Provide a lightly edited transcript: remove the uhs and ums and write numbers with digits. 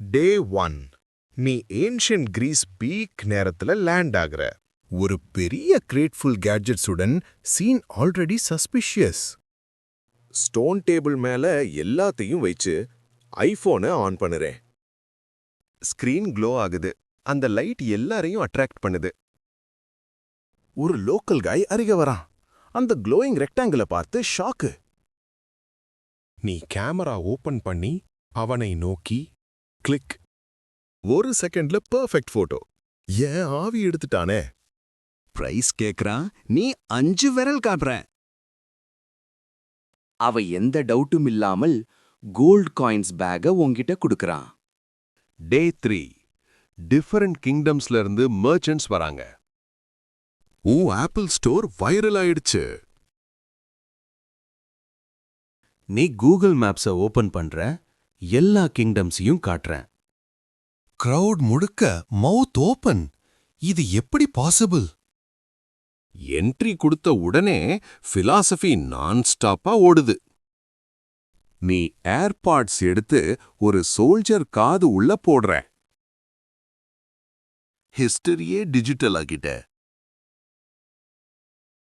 டே 1 நீ ancient Greece peak நேரத்துல land ஆகுற. ஒரு பெரிய கிரேட்ஃபுல் கேட்ஜெட்ஸுடன் scene already suspicious. Stone table மேல எல்லாத்தையும் வச்சு ஐபோனை ஆன் பண்ணுறேன். ஸ்கிரீன் க்ளோ ஆகுது. அந்த லைட் எல்லாரையும் அட்ராக்ட் பண்ணுது. ஒரு லோக்கல் காய் அருகே வரான். அந்த க்ளோயிங் ரெக்டாங்கிளை பார்த்து ஷாக்கு. நீ கேமரா ஓபன் பண்ணி அவனை நோக்கி கிளிக். ஒரு செகண்ட்ல பெர்ஃபெக்ட் போட்டோ. ஏன் ஆவி எடுத்துட்டானே. பிரைஸ் கேக்குறான், நீ 5 விரல் காட்டுற. அவ எந்த டவுட்டும் இல்லாமல் கோல்ட் காயின்ஸ் பேக உன்கிட்ட குடுக்கறான். டே 3 டிஃபரண்ட் கிங்டம்ஸ்ல இருந்து மர்ச்சன்ட்ஸ் வராங்க. ஆப்பிள் ஸ்டோர் வைரல் ஆயிடுச்சு. நீ கூகுள் மேப்ஸை ஓபன் பண்ற, எல்லா கிங்டம்ஸையும் காட்டுறேன். கிரவுட் முழுக்க மவுத் ஓபன். இது எப்படி பாசிபிள்? என்ட்ரி கொடுத்த உடனே பிலாசபி நான் ஸ்டாப்பா ஓடுது. நீ ஏர்பாட்ஸ் எடுத்து ஒரு சோல்ஜர் காது உள்ள போடுற. ஹிஸ்டரியே டிஜிட்டல் ஆகிட்ட.